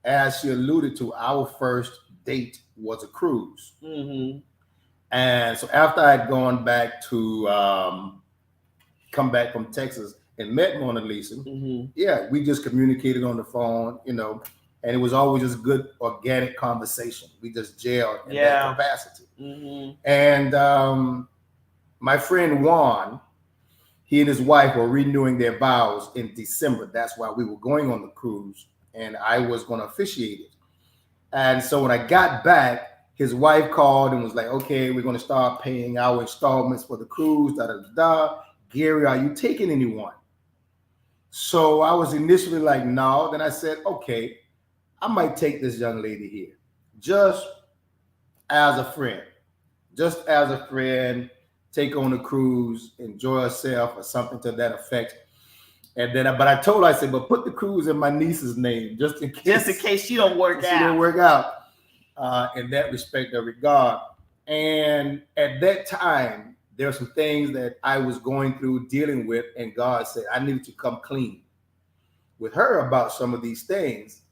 As she alluded to, our first date was a cruise. Mm-hmm. And so after I'd gone back to come back from Texas and met Mona Lisa, yeah, we just communicated on the phone, and it was always just good organic conversation. We just gelled in that capacity. Mm-hmm. And my friend Juan, he and his wife were renewing their vows in December. That's why we were going on the cruise, and I was going to officiate it. And so when I got back, his wife called and was like, okay, we're going to start paying our installments for the cruise, Gary, are you taking anyone? So I was initially like, no. Then I said, okay, I might take this young lady here just as a friend, take on a cruise, enjoy herself or something to that effect. And then, but I told her, I said, but put the cruise in my niece's name, just in case she don't work out. She don't work out. In that respect or regard. And at that time, there were some things that I was going through dealing with, and God said I needed to come clean with her about some of these things.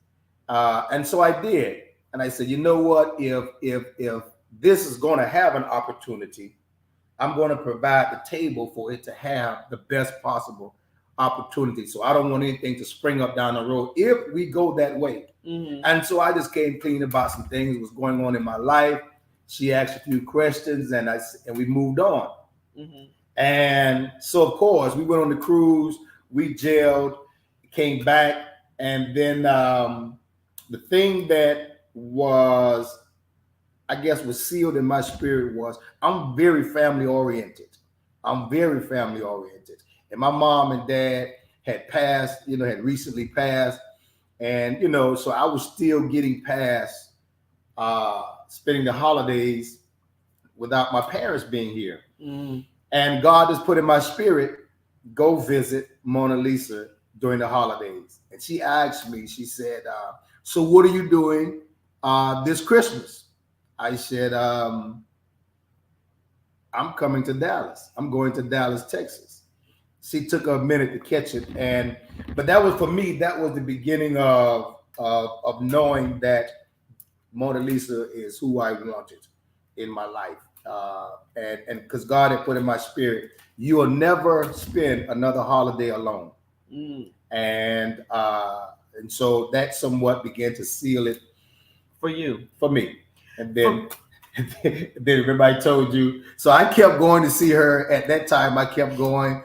And so I did. And I said, you know what, if this is going to have an opportunity, I'm going to provide the table for it to have the best possible opportunity. So I don't want anything to spring up down the road if we go that way. Mm-hmm. And so I just came clean about some things that was going on in my life. She asked a few questions, and we moved on. Mm-hmm. And so, of course, we went on the cruise. We gelled, came back, and then the thing that was, I guess, was sealed in my spirit was I'm very family oriented. I'm very family oriented, and my mom and dad had passed, had recently passed, and so I was still getting past spending the holidays without my parents being here. Mm. And God has put in my spirit, go visit Mona Lisa during the holidays. And she asked me, she said, so what are you doing this Christmas? I said, I'm coming to Dallas. I'm going to Dallas, Texas. She took a minute to catch it. But that was, for me, that was the beginning of knowing that Mona Lisa is who I wanted in my life. And because God had put in my spirit, you will never spend another holiday alone. Mm. And so that somewhat began to seal it For you. for me. And then, then everybody told you. So I kept going to see her. At that time, I kept going.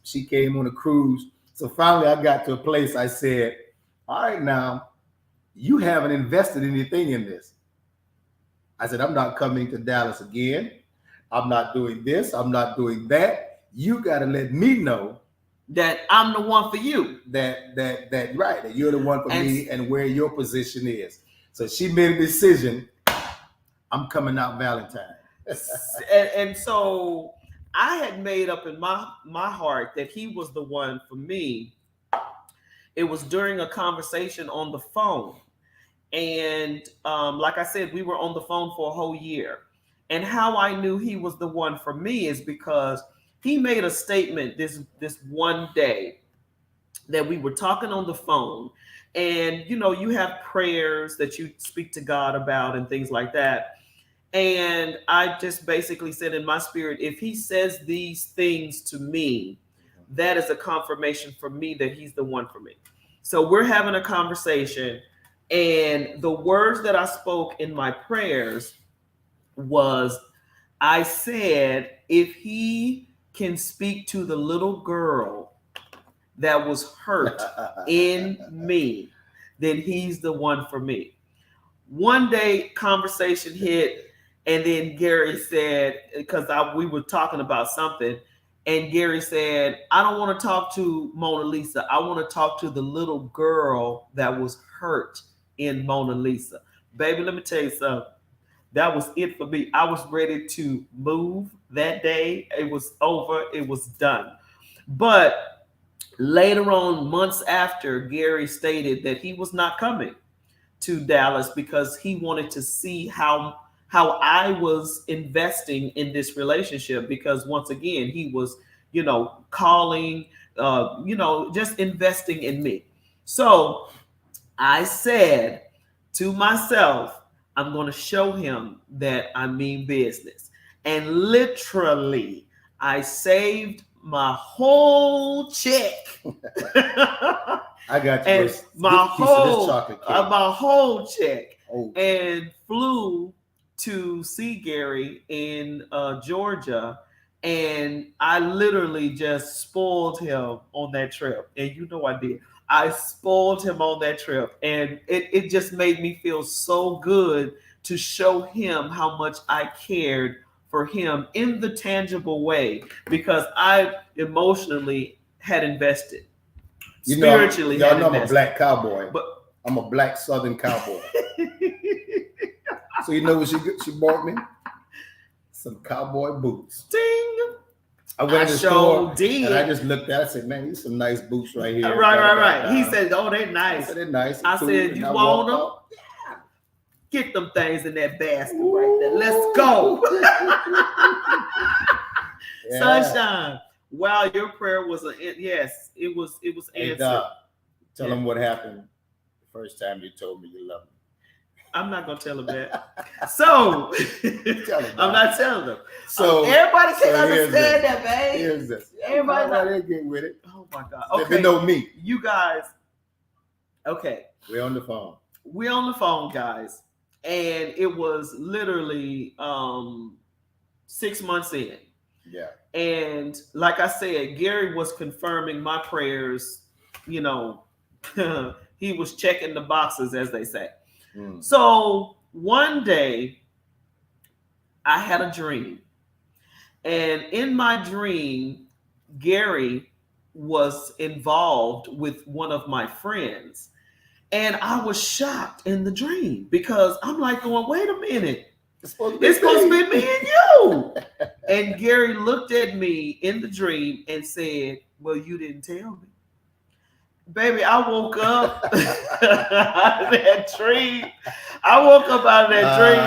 She came on a cruise. So finally, I got to a place. I said, all right, now, you haven't invested anything in this. I said, I'm not coming to Dallas again. I'm not doing this. I'm not doing that. You got to let me know that I'm the one for you. That right, that you're the one for me and where your position is. So she made a decision. I'm coming out Valentine. and so I had made up in my heart that he was the one for me. It was during a conversation on the phone. And like I said, we were on the phone for a whole year. And how I knew he was the one for me is because he made a statement this one day that we were talking on the phone. And, you have prayers that you speak to God about and things like that. And I just basically said in my spirit, if he says these things to me, that is a confirmation for me that he's the one for me. So we're having a conversation. And the words that I spoke in my prayers was, I said, if he can speak to the little girl that was hurt in me, then he's the one for me. One day conversation hit, and then Gary said, because we were talking about something, and Gary said, I don't want to talk to Mona Lisa. I want to talk to the little girl that was hurt in Mona Lisa. Baby, let me tell you something. That was it for me. I was ready to move that day. It was over. It was done. But later on, months after, Gary stated that he was not coming to Dallas because he wanted to see how I was investing in this relationship. Because once again, he was, calling, just investing in me. So I said to myself, I'm going to show him that I mean business. And literally, I saved my whole check. I got you. And my whole check. Oh. And flew to see Gary in Georgia. And I literally just spoiled him on that trip. And I did. I spoiled him on that trip. And it just made me feel so good to show him how much I cared for him in the tangible way, because I emotionally had invested. Spiritually, y'all know I'm a black cowboy, but I'm a black Southern cowboy. So what she bought me? Some cowboy boots. Ding! I went to the store and I just looked at it. I said, man, these some nice boots right here. Right. He said, oh, they're nice. I said, they're nice. I said, you want them? Yeah. Get them things in that basket right there. Let's go. Yeah. Sunshine. Wow, your prayer was yes, it was answered. Tell them what happened the first time you told me you love me. I'm not gonna tell them that. So I'm not telling them. So everybody can understand that, babe. Here's this. Everybody get with it. Oh my God. Okay. They know me. You guys. Okay. We're on the phone. We're on the phone, guys. And it was literally 6 months in. Yeah. And like I said, Gary was confirming my prayers you know, he was checking the boxes, as they say. Mm. So one day I had a dream, and in my dream, Gary was involved with one of my friends. And I was shocked in the dream because I'm like going, wait a minute. It's supposed to It's supposed to be me and you. And Gary looked at me in the dream and said, well, you didn't tell me. Baby, I woke up out of that dream. I woke up out of that dream.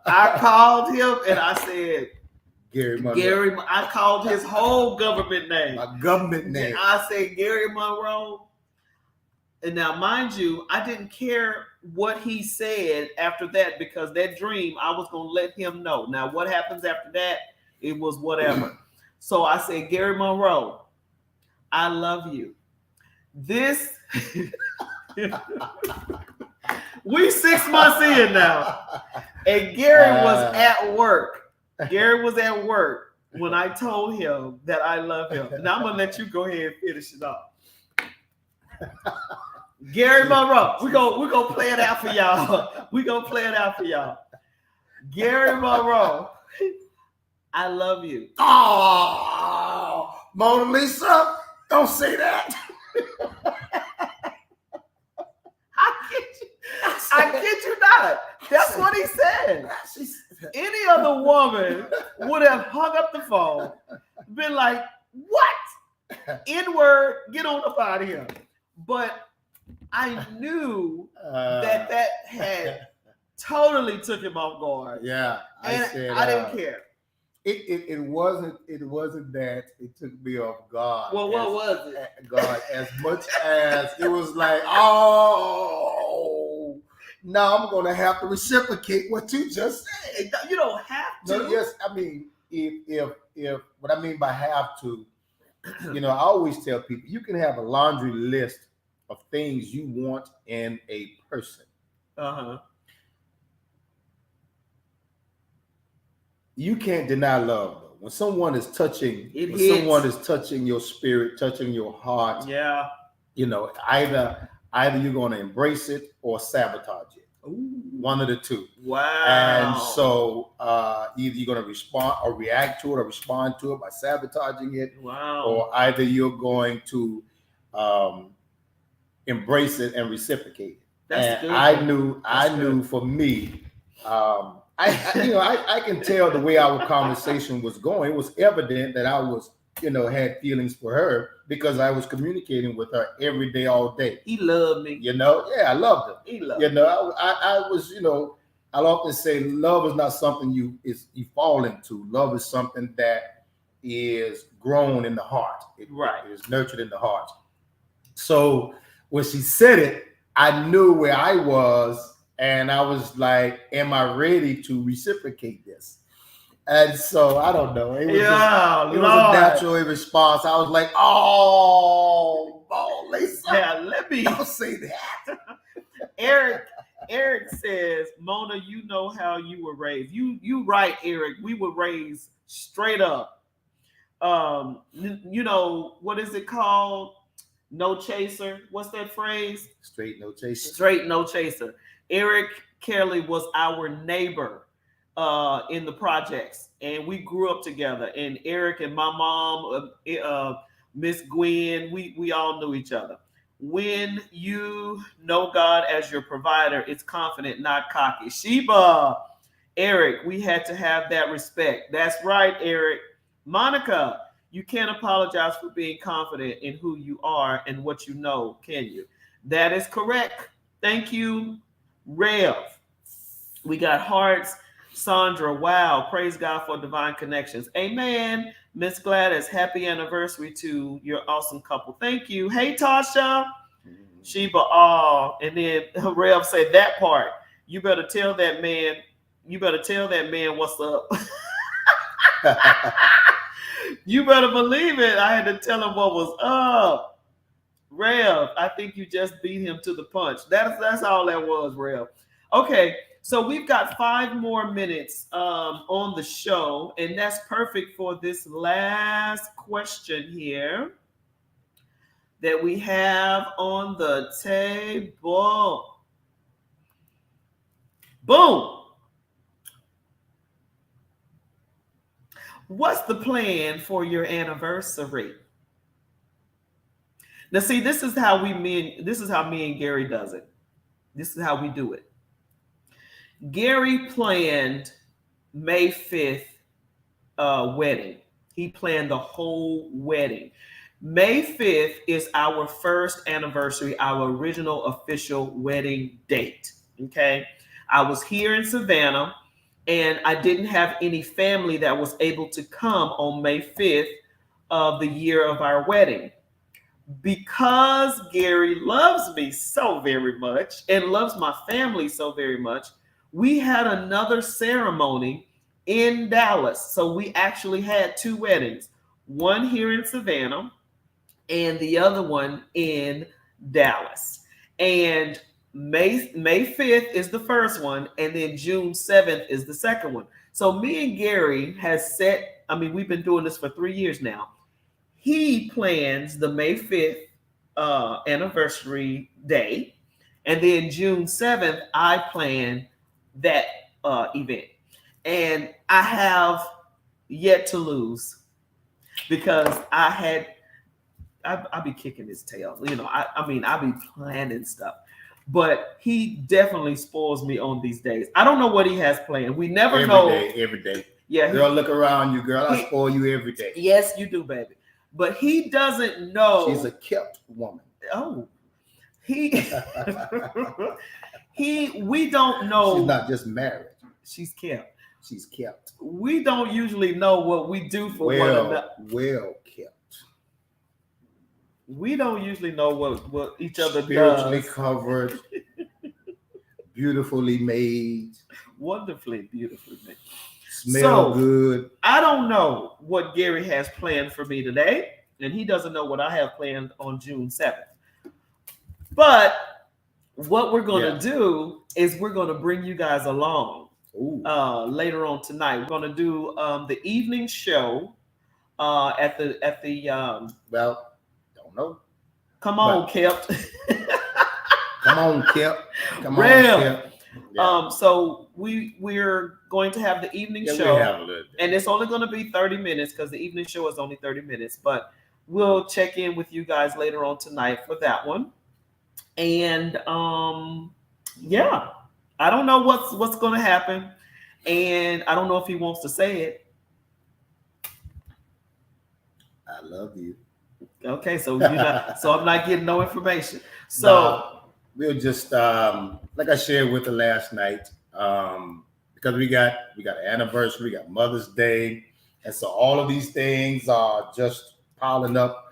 I called him and I said, Gary Monroe. Gary, I called his whole government name. My government name. I said, Gary Monroe. And now, mind you, I didn't care what he said after that because that dream, I was going to let him know. Now, what happens after that, it was whatever. So I said, Gary Monroe, I love you. This, we 6 months in now. And Gary was at work. Gary was at work when I told him that I love him. Now, I'm going to let you go ahead and finish it off. Gary Monroe, we're gonna play it out for y'all. We're gonna play it out for y'all. Gary Monroe, I love you. Oh, Mona Lisa, don't say that. I kid you not. That's what he said. Any other woman would have hung up the phone, been like, what? N-word, get on up out of here. But I knew that had totally took him off guard. Yeah, I didn't care. It wasn't that it took me off guard. Well, what was it? God, as much as it was like, oh, now I'm gonna have to reciprocate what you just said. You don't have to. No, yes, I mean, if what I mean by have to, I always tell people you can have a laundry list of things you want in a person. You can't deny love though. When someone is touching, someone is touching your spirit, touching your heart. Yeah. Either you're going to embrace it or sabotage it. Ooh. One of the two. Wow. And so either you're going to respond or react to it or respond to it by sabotaging it. Wow. Or either you're going to embrace it and reciprocate it. That's and good. I knew for me, I can tell the way our conversation was going. It was evident that I was, had feelings for her because I was communicating with her every day, all day. He loved me. Yeah, I loved her. He loved me. I was, I'll often say love is not something you fall into. Love is something that is grown in the heart. It is nurtured in the heart. So when she said it, I knew where I was. And I was like, am I ready to reciprocate this? And so I don't know. It was a natural response. I was like, oh, Lisa. Yeah, let me don't say that. Eric says, Mona, you know how you were raised. You right, Eric. We were raised straight up. What is it called? No chaser. What's that phrase? Straight no chaser. Straight no chaser. Eric Kelly was our neighbor in the projects, and we grew up together. And Eric and my mom, Miss Gwen, we all knew each other. When you know God as your provider, it's confident, not cocky. Sheba, Eric, we had to have that respect. That's right, Eric. Monica, you can't apologize for being confident in who you are and what you know, can you? That is correct. Thank you. Rev, we got hearts. Sandra, wow, praise God for divine connections. Amen. Miss Gladys, happy anniversary to your awesome couple. Thank you. Hey, Tasha. Sheba, and then Rev said that part. You better tell that man what's up. You better believe it. I had to tell him what was up. Rev, I think you just beat him to the punch. That's all that was, Rev. Okay, so we've got 5 more minutes on the show, and that's perfect for this last question here. that we have on the table. Boom. What's the plan for your anniversary? Now, see, this is how me and Gary does it. This is how we do it. Gary planned May 5th wedding. He planned the whole wedding. May 5th is our first anniversary, our original official wedding date. Okay. I was here in Savannah and I didn't have any family that was able to come on May 5th of the year of our wedding. Because Gary loves me so very much and loves my family so very much, we had another ceremony in Dallas. So we actually had two weddings, one here in Savannah and the other one in Dallas. And May 5th is the first one, and then June 7th is the second one. So me and Gary has set, we've been doing this for 3 years now. He plans the May 5th anniversary day, and then June 7th, I plan that event. And I have yet to lose because I'll be kicking his tail. I be planning stuff. But he definitely spoils me on these days. I don't know what he has planned. We never know. Every day. Yeah. Girl, look around you, girl. I spoil you every day. Yes, you do, baby. But he doesn't know. She's a kept woman. Oh. We don't know. She's not just married. She's kept. She's kept. We don't usually know what we do for one another. Well kept. We don't usually know what each other Spiritually does. covered, beautifully made, wonderfully, beautifully made. Smell good. I don't know what Gary has planned for me today, and he doesn't know what I have planned on June 7th. But what we're going to do is we're going to bring you guys along later on tonight. We're going to do the evening show at the No. Come on, Kept. Come on, Kept. Come on, Kept. Yeah. So we're going to have the evening show, and it's only going to be 30 minutes because the evening show is only 30 minutes. But we'll check in with you guys later on tonight for that one. And I don't know what's going to happen, and I don't know if he wants to say it. I love you. Okay, so I'm not getting no information. So we'll just like I shared with the last night, because we got an anniversary, we got Mother's Day, and so all of these things are just piling up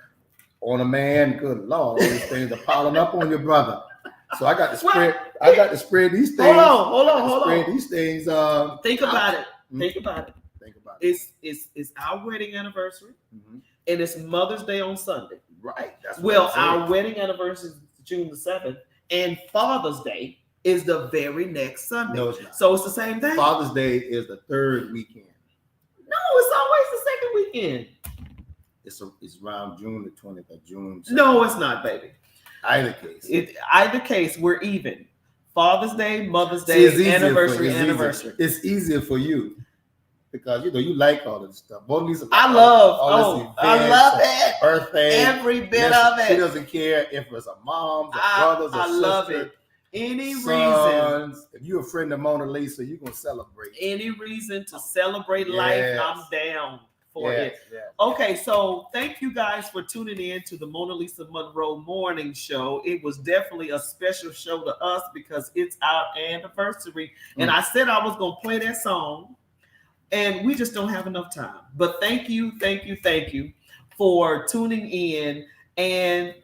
on a man. Good Lord, all these things are piling up on your brother. So I got to spread. I got to spread these things. Hold on. Spread these things. Think about it. Think about it. It's our wedding anniversary. Mm-hmm. And it's Mother's Day on Sunday. Right. Our wedding anniversary is June the 7th, and Father's Day is the very next Sunday. No, it's not. So it's the same day. Father's Day is the third weekend. No, it's always the second weekend. It's around June the 20th or June 2nd. No, it's not, baby. Either case, we're even. Father's Day, Mother's Day, anniversary. It's easier for you. Because you like all this stuff. I love it. Birthday, every bit of it. She doesn't care if it's a mom, a brothers, a sister. love it. Any sons. Reason. If you're a friend of Mona Lisa, you're gonna celebrate. Any reason to celebrate life, I'm down for it. Yes. Okay, so thank you guys for tuning in to the Mona Lisa Monroe Morning Show. It was definitely a special show to us because it's our anniversary. And I said I was gonna play that song. And we just don't have enough time. But thank you for tuning in. And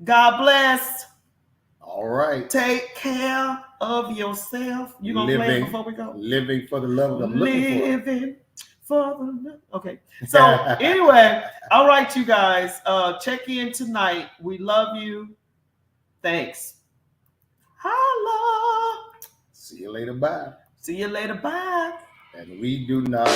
God bless. All right. Take care of yourself. You gonna play it before we go? Living for the love I'm looking for. Okay. So anyway, all right, you guys. Check in tonight. We love you. Thanks. Holla. See you later. Bye. See you later. Bye. And we do not